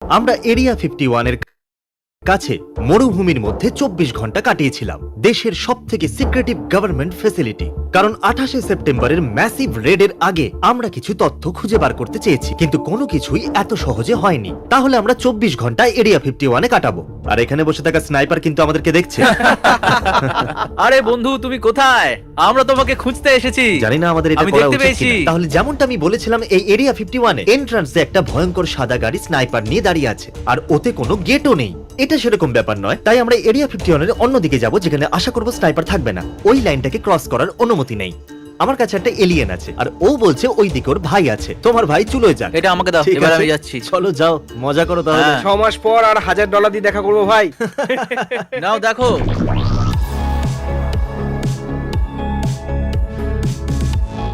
আমরা এরিয়া 51 এর কাছে মরুভূমির মধ্যে 24 ঘন্টা কাটিয়েছিলাম দেশের সবথেকে সিক্রেটিভ গভর্নমেন্ট ফ্যাসিলিটি, কারণ 28 সেপ্টেম্বরের ম্যাসিভ রেডের আগে আমরা কিছু তথ্য খুঁজে বার করতে চেয়েছি, কিন্তু কোনো কিছুই এত সহজে হয়নি। তাহলে আমরা 24 ঘন্টা এরিয়া 51 এ কাটাবো, আর এখানে বসে থাকা স্নাইপার কিন্তু আমাদেরকে দেখছে। আরে বন্ধু, তুমি কোথায়? আমরা তোমাকে খুঁজতে এসেছি। জানি না আমাদের এটা আমি করা দেখতে উচিত পেয়েছি। কিনা। তাহলে যেমনটা আমি বলেছিলাম, এই এরিয়া 51 এ এন্ট্রান্সে একটা ভয়ঙ্কর সাদা গাড়ি স্নাইপার নিয়ে দাঁড়িয়ে আছে, আর ওতে কোনো গেটও নেই। এটা সেরকম ব্যাপার নয়, তাই আমরা এরিয়া 51 এর অন্যদিকে যাব, যেখানে আশা করব স্নাইপার থাকবে না। ওই লাইনটাকে ক্রস করার অনুমতি নেই। আমার কাছে একটা এলিয়েন আছে, আর ও বলছে ওই দিকে ওর ভাই আছে। তোমার ভাই চুলোয় যাক। এটা আমাকে দাও, ঠিক এবার আছে, আমি যাচ্ছি। চলো যাও, মজা করো তাহলে। হ্যাঁ। 6 মাস পর আর $1000 দিয়ে দেখা করবো ভাই। নাও দেখো।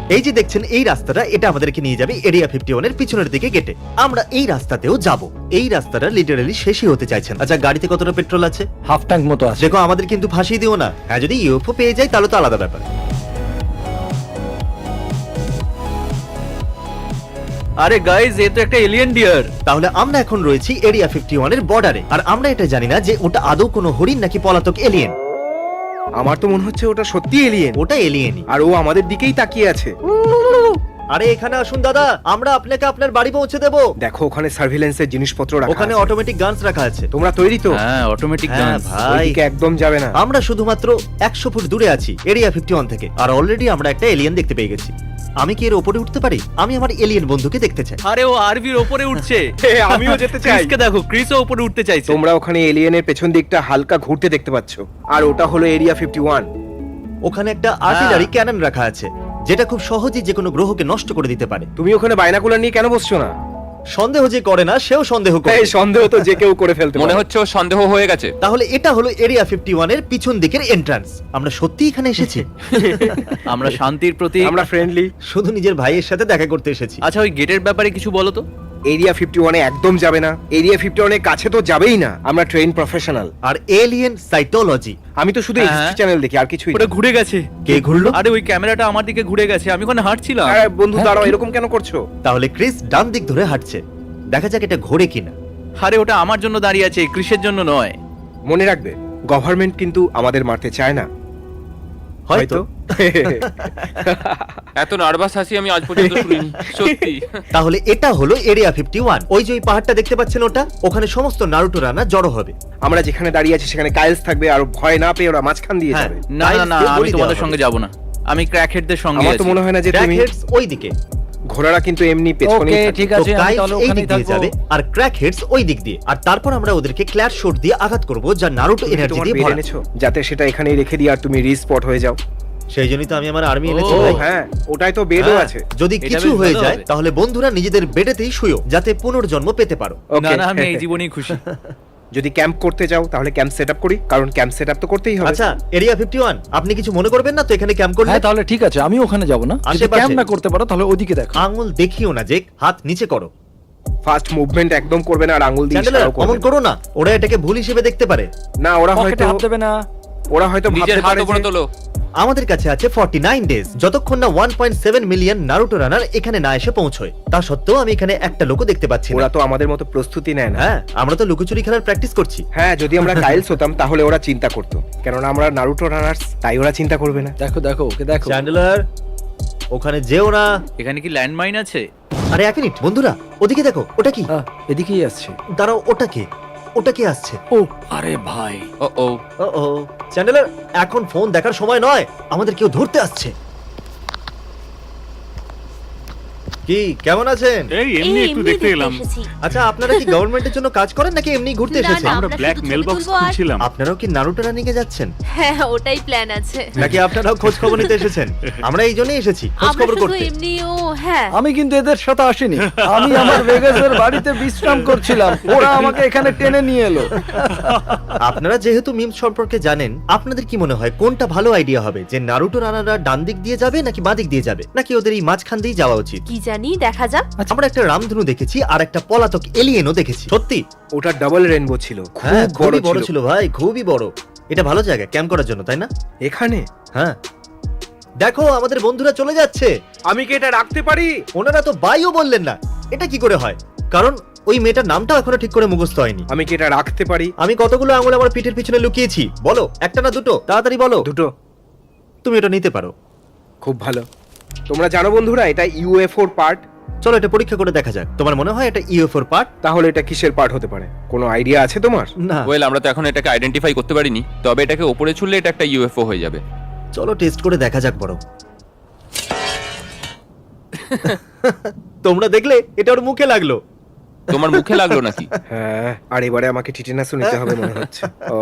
এই যে দেখছেন এই রাস্তাটা, এটা আমাদেরকে নিয়ে যাবে এরিয়া 51 এর পিছনের দিকে গেটে। আমরা এই রাস্তাতেও যাব। এই রাস্তাটা লিটারালি শেষই হতে চাইছেন। আচ্ছা, গাড়িতে কতটা পেট্রোল আছে? হাফ ট্যাঙ্ক মতো আছে। দেখো, আমাদের কিন্তু ফাঁসিয়ে দিও না। হ্যাঁ, যদি ইউএফও পেয়ে যাই তাহলে তো আলাদা ব্যাপার। আরে গাইস, এ তো একটা এলিয়েন ডিয়ার। তাহলে আমরা এখন রয়েছি এরিয়া 51 এর বর্ডারে, আর আমরা এটা জানি না যে ওটা আদৌ কোনো হরিণ নাকি পলাতক এলিয়েন। আমার তো মনে হচ্ছে ওটা সত্যি এলিয়েন, ওটা এলিয়েনই। আর ও আমাদের দিকেই তাকিয়ে আছে। আরে এখানে আসুন দাদা, আমরা আপনাকে আপনার বাড়ি পৌঁছে দেবো। দেখো, ওখানে সার্ভিলেন্সের জিনিসপত্র রাখা ওখানে আছে। অটোমেটিক গানস রাখা আছে। তোমরা তৈরি তো? হ্যাঁ, অটোমেটিক হ্যাঁ গান। ভাই, ওইদিকে একদম যাবে না। আমরা শুধুমাত্র 100 ফুট দূরে আছি এরিয়া 51 থেকে, আর অলরেডি আমরা একটা এলিয়েন দেখতে পেয়ে গেছি। আমি কি এর উপরে উঠতে পারি? আমি আমার এলিয়েন বন্ধুকে দেখতে চাই। আরে ও আরবির উপরে উঠছে। আমিও যেতে চাই। ক্রিসকে দেখো, ক্রিসও উপরে উঠতে চাইছে। তোমরা ওখানে এলিয়েনের পেছন দিকটা হালকা ঘুরতে দেখতে পাচ্ছ, আর ওটা হলো এরিয়া 51। ওখানে একটা আর্টিলারি ক্যানন রাখা আছে, যেটা খুব সহজেই যে কোনো গ্রহকে নষ্ট করে দিতে পারে। তুমি ওখানে বাইনাকুলার নিয়ে কেন বসছো না? সন্দেহ যে করে না, সেও সন্দেহ করে। এই সন্দেহ তো যে কেউ করে ফেলতে মনে পারে। হচ্ছে ও সন্দেহ হয়ে গেছে। তাহলে এটা হলো এরিয়া 51 এর পিছন দিকের এন্ট্রান্স। আমরা সত্যি এখানে এসেছি? আমরা শান্তির প্রতীক। আমরা ফ্রেন্ডলি। শুধু নিজের ভাইয়ের সাথে দেখা করতে এসেছি। আচ্ছা, ওই গেটের ব্যাপারে কিছু বলো তো। এরিয়া 51 এ একদম যাবে না। এরিয়া 51 এর কাছে তো যাবেই না। আমরা ট্রেন প্রফেশনাল। আর এলিয়েন সাইটোলজি। আমি তো শুধু হ্যাঁ। হিস্ট্রি চ্যানেল দেখি, আর কিছুই না। ওটা ঘুরে গেছে। কে ঘুরলো? আরে ওই ক্যামেরাটা আমার দিকে ঘুরে গেছে, আমি ওখানে হাঁটছিলাম। আরে বন্ধু হ্যাঁ, দাঁড়াও, কি- এরকম কেন করছো? তাহলে ক্রিস ডান দিক ধরে হাঁটছে। দেখা যাক এটা ঘোরে কিনা। আরে ওটা আমার জন্য দাঁড়িয়ে আছে, ক্রিসের জন্য নয়। মনে রাখবে, গভর্নমেন্ট কিন্তু আমাদের মারতে চায় না। হয়তো। এত নার্ভাস হাসি আমি আজ পর্যন্ত শুনিনি, সত্যি। তাহলে এটা হলো এরিয়া 51। ওই যে ওই পাহাড়টা দেখতে পাচ্ছেন, ওটা ওখানে সমস্ত নারুটো রানা জড়ো হবে। আমরা যেখানে দাঁড়িয়ে আছি সেখানে কাইলস থাকবে, আর ভয় না পেয়ে ওরা মাঝখান দিয়ে হ্যাঁ। যাবে। না না না, Guys, আমি বলি তোমাদের দেওয়া সঙ্গে হবে। যাব না। আমি ক্র্যাকহেডদের সঙ্গে আমার তো আছি। মনে হয় না যে তুমি। ক্র্যাকহেডস ওই দিকে, ঘোড়ারা কিন্তু এমনি পেছনেই ওকে, থাকে। ঠিক তো আছে, আমি গাইস তাহলে এই ওখানেই দিক দিয়ে থাকবো। যাবে, আর ক্র্যাকহেডস ওই দিক দিয়ে। আর তারপর আমরা ওদেরকে ক্ল্যাশ শট দিয়ে আঘাত করব, যা নারুটো তুমি কি এনার্জি তোমার দিয়ে বেড ভরা। এনেছো, যাতে সেটা এখানেই রেখে দিই আর তুমি রিস্পট হয়ে যাও। সেই জন্যই তো আমি আমার আর্মি এনেছি ও, ভাই। হ্যাঁ, ওটাই তো বেডও হ্যাঁ, আছে। যদি এটা কিছু বেশ হয়ে ভালো যায় হবে। তাহলে বন্ধুরা নিজেদের বেডেতেই শুয়ো, যাতে পুনর্জন্ম পেতে পারো। না Okay. না, আমি এই জীবনেই খুশি। যদি ক্যাম্প করতে যাও তাহলে ক্যাম্প সেটআপ করি, কারণ ক্যাম্প সেটআপ তো করতেই হবে। আচ্ছা, এরিয়া 51, আপনি কিছু মনে করবেন না তো এখানে ক্যাম্প করলে? হ্যাঁ, তাহলে ঠিক আছে, আমি ওখানে যাব না। যদি আশেপাশে। ক্যাম্প না করতে পারো তাহলে ওদিকে দেখো। আঙুল দেখিও না জেক, হাত নিচে করো। ফার্স্ট মুভমেন্ট একদম করবে না, আর আঙ্গুল দিয়ে চ্যান্ডেলার, ইশারাও করবে অমন না। করো না, ওরা এটাকে ভুল হিসেবে দেখতে পারে। না, ওরা পকেটে হয়তো হাত দেবে না। নিজের ভাবতে হাত পারে উপরে যে তোলো। আমাদের কাছে আছে 49 ডেজ, যতক্ষণ না 1.7 মিলিয়ন নারুটো রানার এখানে না এসে পৌঁছয়। তা সত্ত্বেও আমি এখানে একটা লোকও দেখতে পাচ্ছি না। ওরা তো আমাদের মতো প্রস্তুতি নেয় না। হ্যাঁ, আমরা তো লুকোচুরি খেলার প্র্যাকটিস করছি। হ্যাঁ, যদি আমরা কাইলস হতাম তাহলে ওরা চিন্তা করতো, কেননা আমরা নারুটো রানার্স, তাই ওরা চিন্তা করবে না। দেখো দেখো, ওকে দেখো। চ্যান্ডেলার, ওখানে যেও না। এখানে কি ল্যান্ডমাইন আছে? আরে এক মিনিট বন্ধুরা, ওদিকে দেখো, ওটা কি? এদিকেই আসছে। দাঁড়াও, ওটা কি? ওটা কি আসছে? ও আরে ভাই, ও ও, ও চ্যান্ডেলার, এখন ফোন দেখার সময় নয়, আমাদের কেউ ধরতে আসছে। কি, কেমন আছেন? এই এমনি একটু দেখতে এলাম। আচ্ছা, আপনারা কি গভর্নমেন্টের জন্য কাজ করেন নাকি এমনি ঘুরতে না, এসেছেন? না। আমরা আমরা ব্ল্যাক শুধু মেল ছবি বক্স তুলবো আর- খুঁজছিলাম। আপনারাও কি নারুটো রানিং এ যাচ্ছেন, হ্যাঁ, ওটাই প্ল্যান আছে। নাকি আপনারাও খোঁজ খবর নিতে এসেছেন? আমরা এই জন্যই এসেছি, খোঁজ আমরা খবর শুধু করতে। এমনিও, হ্যাঁ। আমি কিন্তু এদের সাথে আসিনি। আমি আমার ভেগাসের বাড়িতে বিশ্রাম করছিলাম, ওরা আমাকে এখানে টেনে নিয়ে এলো। আপনারা যেহেতু মিম সম্পর্কে জানেন, আপনাদের কি মনে হয় কোনটা ভালো আইডিয়া হবে, যে নারুটো রানারা ডান দিক দিয়ে যাবে নাকি বাঁ দিক দিয়ে যাবে, নাকি ওদের এই মাঝখান দিয়ে যাওয়া উচিত? কি জানি, দেখা যাক। আমরা একটা রামধনু দেখেছি আর একটা পলাতক এলিয়েনও দেখেছি। সত্যি? ওটা ডাবল রেনবো ছিল, হ্যাঁ, খুব খুবই বড় বড় ছিল ভাই, খুবই বড়। এটা ভালো জায়গা ক্যাম্প করার জন্য, তাই না? এখানে হ্যাঁ, দেখো আমাদের বন্ধুরা চলে যাচ্ছে। আমি কি এটা রাখতে পারি? ওনারা তো বাইও বললেন না। এটা কি করে হয়? কারণ ওই মেয়েটার নামটাও এখনো ঠিক করে মুখস্থ হয়নি। আমি কি এটা রাখতে পারি? আমি কতগুলো আঙুল আমার পিঠের পিছনে লুকিয়েছি, বলো একটা না দুটো, তাড়াতাড়ি বলো। দুটো। তুমি এটা নিতে পারো। খুব ভালো। তোমরা জানো বন্ধুরা, এটা ইউএফওর পার্ট। চলো এটা পরীক্ষা করে দেখা যাক। তোমার মনে হয় এটা ইউএফওর পার্ট? তাহলে এটা কিসের পার্ট হতে পারে? কোনো আইডিয়া আছে তোমার? না। ওয়েল, আমরা তো এখন এটাকে আইডেন্টিফাই করতে পারিনি, তবে এটাকে ওপরে ছুড়লে এটা একটা ইউএফও হয়ে যাবে। চলো টেস্ট করে দেখা যাক বড়। তোমরা দেখলে এটা ওর মুখে লাগলো। তোমার মুখে লাগলো নাকি? হ্যাঁ, আর এবারে আমাকে টিটেনাসও নিতে হবে মনে হচ্ছে। ও,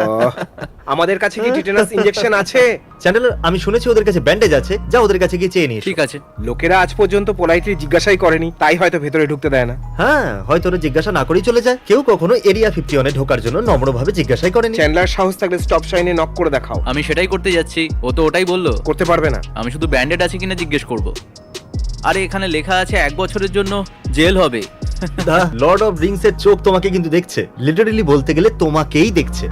আমাদের কাছে কি টিটেনাস ইনজেকশন আছে? চ্যানেল, আমি শুনেছি ওদের কাছে ব্যান্ডেজ আছে, যা ওদের কাছে গিয়ে চেয়ে নিস। ঠিক আছে। লোকেরা আজ পর্যন্ত পোলাইটলি জিজ্ঞাসাই করেনি, তাই হয়তো ভেতরে ঢুকতে দেয় না। হ্যাঁ, হয়তো ওরা জিজ্ঞাসা না করেই চলে যায়। কেউ কখনো এরিয়া 51 এ ঢোকার জন্য নম্রভাবে জিজ্ঞাসাই করেনি। চ্যান্ডলার সাহস থাকলে স্টপ সাইনে নক করে দেখাও। আমি সেটাই করতে যাচ্ছি, ও তো ওটাই বললো। করতে পারবে না। আমি শুধু ব্যান্ডেড আছে কিনা জিজ্ঞেস করব। আরে এখানে লেখা আছে 1 বছরের জন্য জেল হবে। দা লর্ড অফ রিংস এর চোখ তোমাকে কিন্তু দেখছে, লিটারালি বলতে গেলে তোমাকেই দেখছে।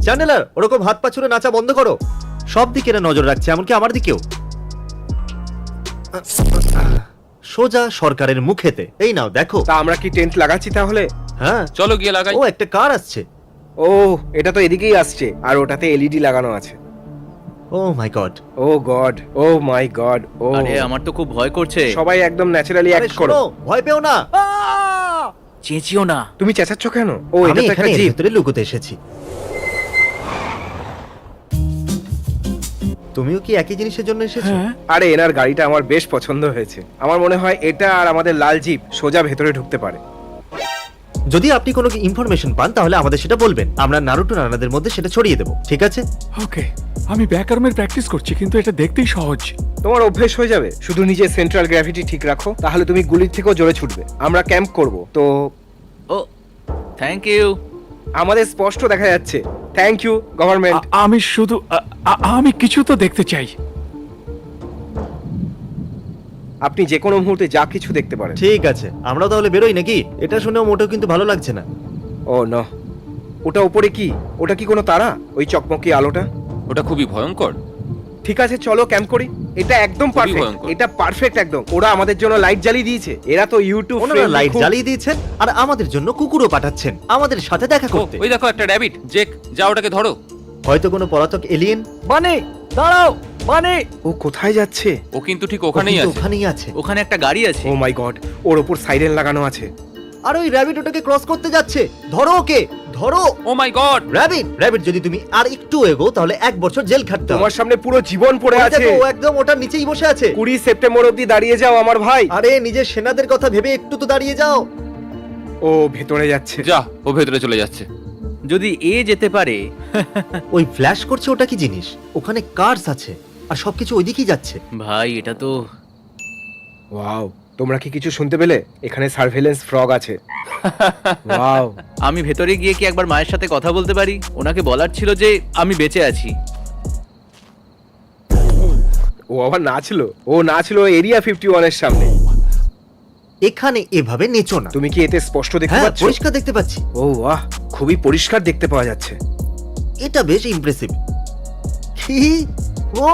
চ্যানেলার, ওরকম হাত পা ছুড়ে নাচা বন্ধ করো। সব দিকে এরা নজর রাখছে, এমনকি আমার দিকেও। সোজা সরকারের মুখেতে। এই নাও দেখো। তা আমরা কি টেন্ট লাগাচ্ছি তাহলে? হ্যাঁ, চলো গিয়ে লাগাই। ও একটা কার আসছে। ও, এটা তো এদিকেই আসছে, আর ওটাতে এলইডি লাগানো আছে। ও মাই গড। ও গড, ও মাই গড। ও, আরে আমার তো খুব ভয় করছে। সবাই একদম ন্যাচারালি আরে অ্যাক্ট করো। শোনো, ভয় পেও না। চেঁচিও না। তুমি চেঁচাচ্ছ কেন? ও, আমি এটা তো একটা এখানে এর জিপ। ভিতরে লুকোতে এসেছি। তুমিও কি একই জিনিসের জন্য এসেছো? আরে এনার গাড়িটা আমার বেশ পছন্দ হয়েছে। আমার মনে হয় এটা আর আমাদের লাল জিপ সোজা ভেতরে ঢুকতে পারে। যদি আপনি কোনো ইনফরমেশন পান তাহলে আমাদের সেটা বলবেন, আমরা নারুটো রানাদের মধ্যে সেটা ছড়িয়ে দেবো, ঠিক আছে? ওকে, আমি ব্যাকআর্মের প্র্যাকটিস করছি, কিন্তু এটা দেখতেই সহজ। তোমার অভ্যেস হয়ে যাবে। শুধু নিজের সেন্ট্রাল গ্র্যাভিটি ঠিক রাখো, তাহলে তুমি গুলির থেকেও জোরে ছুটবে। আমরা ক্যাম্প করব, তো ও থ্যাংক ইউ। আমাদের স্পষ্ট দেখা যাচ্ছে। Thank you government. আমি শুধু আমি কিছু তো দেখতে চাই। আপনি যে কোনো মুহূর্তে যা কিছু দেখতে পারেন। ঠিক আছে, আমরাও তাহলে বেরোই নাকি? এটা শুনেও মোটেও কিন্তু ভালো লাগছে না। ও না, ওটা উপরে কি? ওটা কি কোনো তারা? ওই চকমকি আলোটা? ওটা খুবই ভয়ঙ্কর। ঠিক আছে, চলো ক্যাম্প করি। এটা একদম খুবই পারফেক্ট। ভয়ঙ্কর। এটা পারফেক্ট একদম। ওরা আমাদের জন্য লাইট জ্বালিয়ে দিয়েছে। এরা তো ইউটিউব ওনারা লাইট জ্বালিয়ে দিয়েছেন আর আমাদের জন্য কুকুরও পাঠাচ্ছেন আমাদের সাথে দেখা ও, করতে। ওই দেখো একটা র‍্যাবিট। জেক, যা ওটাকে ধরো। হয়তো কোনো পলাতক এলিয়েন। বানি দাঁড়াও, বানি। ও কোথায় যাচ্ছে? ও কিন্তু ঠিক ওখানেই আছে। ওখানেই আছে। ওখানে একটা গাড়ি আছে। ও মাই গড, ওর ওপর সাইরেন লাগানো আছে। আর ওই র‍্যাবিট ওটাকে ক্রস করতে যাচ্ছে। ধরো ওকে, ধরো। ও মাই গড। র‍্যাবিট যদি তুমি আর একটু এগো তাহলে 1 বছর জেল খাটতে হবে। তোমার সামনে পুরো জীবন পড়ে ওই আছে। দেখো, ও একদম ওটার নিচেই বসে আছে। 20 সেপ্টেম্বর অবধি দাঁড়িয়ে যাও আমার ভাই। আরে নিজের সেনাদের কথা ভেবে একটু তো দাঁড়িয়ে যাও। ও ভেতরে যাচ্ছে। যা, ও ভেতরে চলে যাচ্ছে। যদি এ যেতে পারে। ওই ফ্ল্যাশ করছে, ওটা কি জিনিস? ওখানে কার্স আছে আর সবকিছু ওইদিকেই যাচ্ছে। ভাই এটা তো ওয়াও, তোমরা কি কিছু শুনতে পেলে? এখানে সার্ভেলেন্স ফ্রগ আছে। ওয়াও। আমি ভেতরে গিয়ে কি একবার মায়ের সাথে কথা বলতে পারি? ওনাকে বলার ছিল যে আমি বেঁচে আছি। ও আবার নাচলো। ও নাচলো এরিয়া 51 এর সামনে। এখানে এভাবে নেচো না। তুমি কি এতে স্পষ্ট দেখতে হ্যাঁ, পাচ্ছ? পরিষ্কার দেখতে পাচ্ছি। ও বাহ, খুবই পরিষ্কার দেখতে পাওয়া যাচ্ছে। এটা বেশ ইমপ্রেসিভ। কি? ও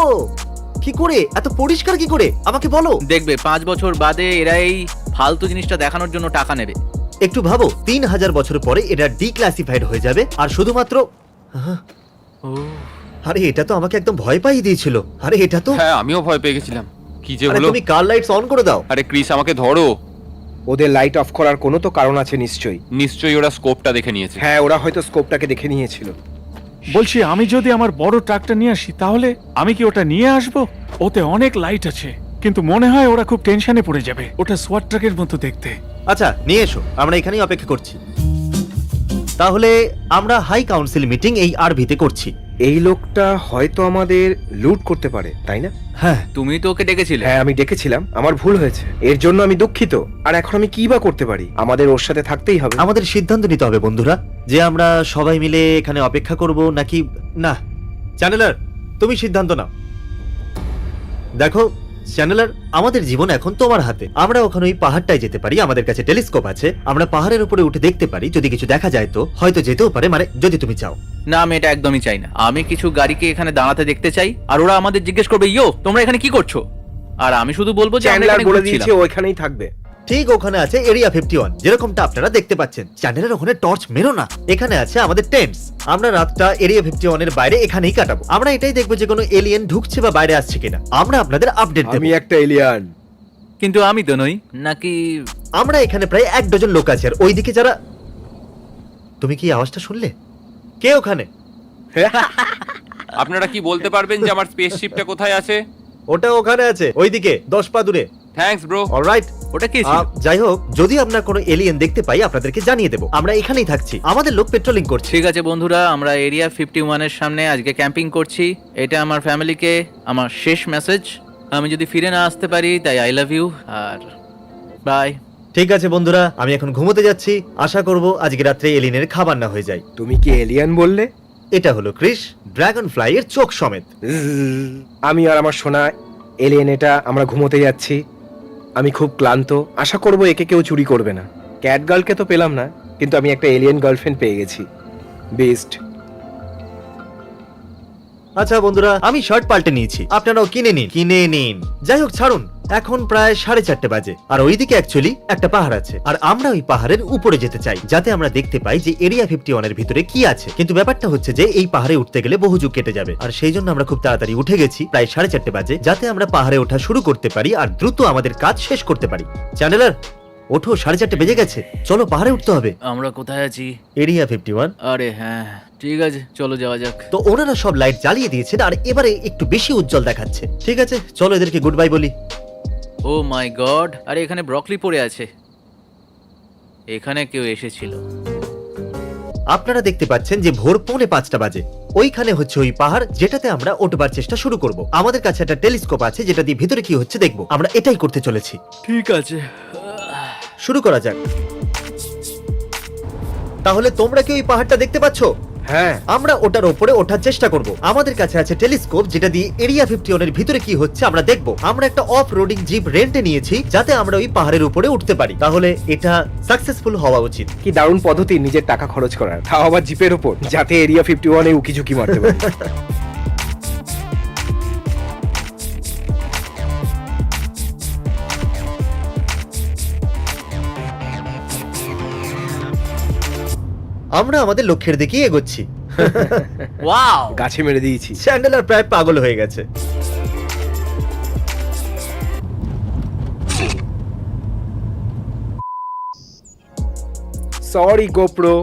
কি করে এত পরিষ্কার কি করে আমাকে বলো। দেখবে 5 বছর বাদে এরা এই ফালতু জিনিসটা দেখানোর জন্য টাকা নেবে। একটু ভাবো, 3000 বছর পরে এটা ডিক্লাসিফাইড হয়ে যাবে আর শুধুমাত্র আরে এটা তো আমাকে একদম ভয় পাইয়ে দিয়েছিল। আরে এটা তো হ্যাঁ, আমিও ভয় পেয়ে গেছিলাম। কি যে আরে হলো। তুমি কার লাইটস অন করে দাও। আরে ক্রিস, আমাকে ধরো। ওদের লাইট অফ করার কোনো তো কারণ আছে নিশ্চয়ই। নিশ্চয়ই ওরা স্কোপটা দেখে নিয়েছে। হ্যাঁ, ওরা হয়তো স্কোপটাকে দেখে নিয়েছিল। বলছি, আমি যদি আমার বড় ট্রাকটা নিয়ে আসি তাহলে আমি কি ওটা নিয়ে আসব? ওতে অনেক লাইট আছে, কিন্তু মনে হয় ওরা খুব টেনশনে পড়ে যাবে। ওটা সোয়াট ট্রাকের মতো দেখতে। আচ্ছা নিয়ে এসো, আমরা এখানেই অপেক্ষা করছি। তাহলে আমরা হাই কাউন্সিল মিটিং এই আরভিতে করছি। এই লোকটা হয়তো আমাদের লুট করতে পারে, তাই না? হ্যাঁ, তুমি তো ওকে ডেকেছিলে। হ্যাঁ, আমি ডেকেছিলাম। আমার ভুল হয়েছে, এর জন্য আমি দুঃখিত। আর এখন আমি কি বা করতে পারি? আমাদের ওর সাথে থাকতেই হবে। আমাদের সিদ্ধান্ত নিতে হবে বন্ধুরা, যে আমরা সবাই মিলে এখানে অপেক্ষা করব নাকি না। চ্যানেলার, তুমি সিদ্ধান্ত নাও। দেখো চ্যানেলার, আমাদের জীবন এখন তোমার হাতে। আমরা ওখানে ওই পাহাড়টায় যেতে পারি, আমাদের কাছে টেলিস্কোপ আছে, আমরা পাহাড়ের উপরে উঠে দেখতে পারি। যদি কিছু দেখা যায় তো হয়তো যেতেও পারে, মানে যদি তুমি চাও। না, আমি এটা একদমই চাই না। আমি কিছু গাড়িকে এখানে দাঁড়াতে দেখতে চাই আর ওরা আমাদের জিজ্ঞেস করবে, ইয়ো তোমরা এখানে কি করছো? আর আমি শুধু বলবো যে আমরা চ্যান্ডলার এখানে বলে ঘুরছিলাম। দিয়েছে ওইখানেই থাকবে। ঠিক ওখানে আছে এরিয়া 51, যেরকমটা আপনারা দেখতে পাচ্ছেন। চ্যানেলের ওখানে টর্চ মেরো না। এখানে আছে আমাদের টেন্টস। আমরা রাতটা এরিয়া 51 এর বাইরে এখানেই কাটাবো। আমরা এটাই দেখবো যে কোনো এলিয়েন ঢুকছে বা বাইরে আসছে কিনা। আমরা আপনাদের আপডেট দেব। আমি একটা এলিয়ান। কিন্তু আমি তো নই নাকি? আমরা এখানে প্রায় 1 ডজন লোক আছে, আর ওইদিকে যারা... তুমি কি আওয়াজটা শুনলে? কে ওখানে? আপনারা কি বলতে পারবেন যে আমার স্পেসশিপটা কোথায় আছে? ওটা ওখানে আছে, ওইদিকে 10 পা দূরে। Thanks bro. অলরাইট। ওটা কে ছিল? যাই হোক, যদি আমরা কোনো এলিয়েন দেখতে পাই আপনাদেরকে জানিয়ে দেবো। আমরা এখানেই থাকছি, আমাদের লোক পেট্রোলিং করছে। ঠিক আছে বন্ধুরা, আমরা এরিয়া 51 এর সামনে আজকে ক্যাম্পিং করছি। এটা আমার ফ্যামিলিকে আমার শেষ মেসেজ। আমি যদি ফিরে না আসতে পারি তাই আই লাভ ইউ আর বাই। ঠিক আছে বন্ধুরা, আমি এখন ঘুমোতে যাচ্ছি। আশা করব আজকে রাত্রে এলিয়েনের খাবার না হয়ে যায়। তুমি কি এলিয়ান বললে? এটা হলো ক্রিস, ড্রাগন ফ্লাই এর চোখ সমেত। আমি আর আমার সোনা এলিয়েন, এটা আমরা ঘুমোতে যাচ্ছি। আমি খুব ক্লান্ত। আশা করব একে কেউ চুরি করবে না। ক্যাট গার্লকে তো পেলাম না, কিন্তু আমি একটা এলিয়েন গার্লফ্রেন্ড পেয়ে গেছি। বেস্ট। আচ্ছা বন্ধুরা, আমি শার্ট পাল্টে নিয়েছি, আপনারাও কিনে নিন। যাই হোক, ছাড়ুন। এখন প্রায় 4:30 বাজে, আর ওইদিকে অ্যাকচুয়ালি একটা পাহাড় আছে, আর আমরা ওই পাহাড়ের উপরে যেতে চাই যাতে আমরা দেখতে পাই যে এরিয়া 51 এর ভিতরে কি আছে। কিন্তু ব্যাপারটা হচ্ছে যে এই পাহাড়ে উঠতে গেলে বহু যুগ কেটে যাবে, আর সেই জন্য আমরা খুব তাড়াতাড়ি উঠে গেছি প্রায় 4:30 বাজে, যাতে আমরা পাহাড়ে ওঠা শুরু করতে পারি আর দ্রুত আমাদের কাজ শেষ করতে পারি। চ্যানেলার, ওঠো, 4:30 বেজে গেছে, চলো পাহাড়ে উঠতে হবে। আমরা কোথায় আছি? এরিয়া 51। আরে হ্যাঁ, ঠিক আছে, চলো যাওয়া যাক। তো ওনারা সব লাইট জ্বালিয়ে দিয়েছেন, আর এবারে একটু বেশি উজ্জ্বল দেখাচ্ছে। ঠিক আছে, চলো এদেরকে গুড বাই বলি। ও মাই গড, আরে এখানে ব্রকলি পড়ে আছে। এখানে কেউ এসেছিল। আপনারা দেখতে পাচ্ছেন যে ভোর 4:45 বাজে। ওইখানে হচ্ছে ওই পাহাড় যেটাতে আমরা ওঠবার চেষ্টা শুরু করব। আমাদের কাছে একটা টেলিস্কোপ আছে যেটা দিয়ে ভিতরে কি হচ্ছে দেখবো। আমরা এটাই করতে চলেছি। ঠিক আছে, শুরু করা যাক। তাহলে তোমরা কি ওই পাহাড়টা দেখতে পাচ্ছো? হ্যাঁ, আমরা ওটার উপরে ওঠার চেষ্টা করব। আমাদের কাছে আছে টেলিস্কোপ যেটা দিয়ে এরিয়া 51 এর ভিতরে কি হচ্ছে আমরা দেখব। আমরা একটা অফ রোডিং জিপ রেন্টে নিয়েছি যাতে আমরা ওই পাহাড়ের উপরে উঠতে পারি। তাহলে এটা সাকসেসফুল হওয়া উচিত। কি দারুণ পদ্ধতি নিজের টাকা খরচ করার, তাও আবার জিপের উপর, যাতে এরিয়া 51 এ উকিঝুঁকি মারতে পারি। আমরা আমাদের লক্ষ্যের দিকে এগোচ্ছি। ওয়াও, গাছে মেরে দিয়েছি। চ্যান্ডেলার প্রায় পাগল হয়ে গেছে। Sorry GoPro.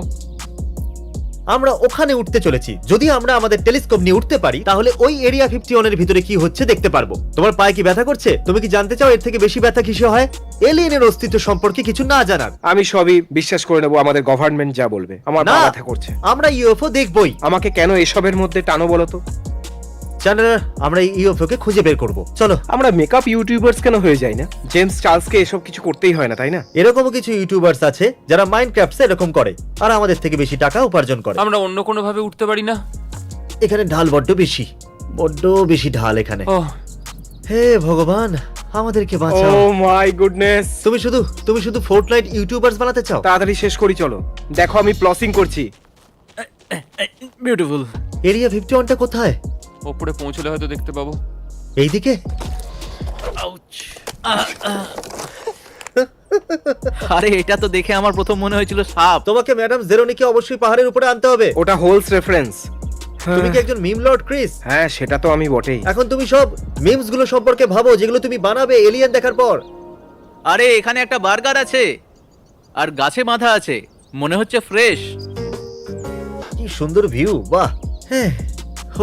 আমরা ওখানে উঠতে চলেছি। যদি আমরা আমাদের টেলিস্কোপ নিয়ে উঠতে পারি তাহলে ওই এরিয়া 51 এর ভিতরে কি হচ্ছে দেখতে পারবো। তোমার পায়ে কি ব্যথা করছে? তুমি কি জানতে চাও এর থেকে বেশি ব্যথা কিসে হয়? এলিয়েনের অস্তিত্ব সম্পর্কে কিছু না জানার। আমি সবই বিশ্বাস করে নেবো আমাদের গভর্নমেন্ট যা বলবে। আমার না। পা ব্যথা করছে। আমরা ইউএফও দেখবই। আমাকে কেন এসবের মধ্যে টানো বলো তো? চ্যান্ডেলার, আমরা এই ইউএফও কে খুঁজে বের করব। চলো। আমরা মেকআপ ইউটিউবার্স কেন হয়ে যাই না? জেমস চার্লসকে এসব কিছু করতেই হয় না, তাই না? এরকমও কিছু ইউটিউবার্স আছে যারা মাইনক্রাফটে এরকম করে আর আমাদের থেকে বেশি টাকা উপার্জন করে। আমরা অন্য কোনো ভাবে উঠতে পারি না? এখানে ঢাল বড্ড বেশি ঢাল এখানে। ওহ, হে ভগবান, আমাদেরকে ও বাঁচাও। My goodness. তুমি শুধু ফোর্টনাইট ইউটিউবার্স বানাতে চাও? তাড়াতাড়ি শেষ করি চলো। দেখো আমি প্লসিং করছি। বিউটিফুল। এরিয়া 51টা কোথায়? ওপরে পৌঁছলে হয়তো দেখতে পাবো। এইদিকে? আরে এটা তো দেখে আমার প্রথম মনে হয়েছিল সাপ। তোমাকে ম্যাডাম জেরোনিকে অবশ্যই পাহাড়ের উপরে আনতে হবে। ওটা হোলস রেফারেন্স। তুমি কি একজন মিম লর্ড ক্রিস? হ্যাঁ, সেটা তো আমি বটেই। এখন তুমি সব মিমস গুলো সম্পর্কে ভাবো যেগুলো তুমি বানাবে এলিয়েন দেখার পর। আরে এখানে একটা বার্গার আছে আর গাছে বাঁধা আছে, মনে হচ্ছে ফ্রেশ। কি সুন্দর ভিউ, বাহ। হ্যাঁ,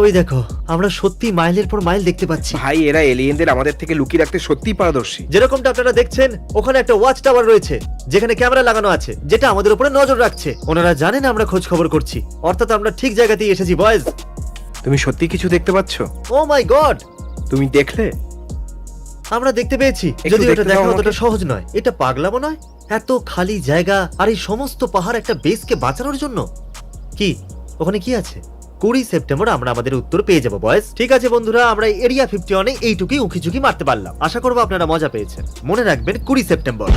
ওই দেখো, আমরা সত্যি মাইলের পর মাইল দেখতে পাচ্ছি। ভাই, এরা এলিয়েনদের আমাদের থেকে লুকিয়ে রাখতে সত্যিই পারদর্শী। যেরকমটা আপনারা দেখছেন, ওখানে একটা ওয়াচ টাওয়ার রয়েছে যেখানে ক্যামেরা লাগানো আছে যেটা আমাদের উপরে নজর রাখছে। ওনারা জানেন আমরা খোঁজ খবর করছি, অর্থাৎ আমরা ঠিক জায়গাতেই এসেছি বয়েজ। তুমি সত্যি কিছু দেখতে পাচ্ছ? ও মাই গড, তুমি দেখলে? আমরা দেখতে পেয়েছি, একটু যদি দেখতে ওটা দেখা দাও অতটা আমাকে। সহজ নয়। এটা পাগলামো নয়? এত খালি জায়গা আর এই সমস্ত পাহাড় একটা বেসকে বাঁচানোর জন্য। কি ওখানে কি আছে? 20 সেপ্টেম্বর আমরা আমাদের উত্তর পেয়ে যাবো বয়েজ। ঠিক আছে বন্ধুরা, আমরা এরিয়া 51 এইটুকুই উঁকিঝুঁকি মারতে পারলাম। আশা করবো আপনারা মজা পেয়েছেন। মনে রাখবেন 20 সেপ্টেম্বর।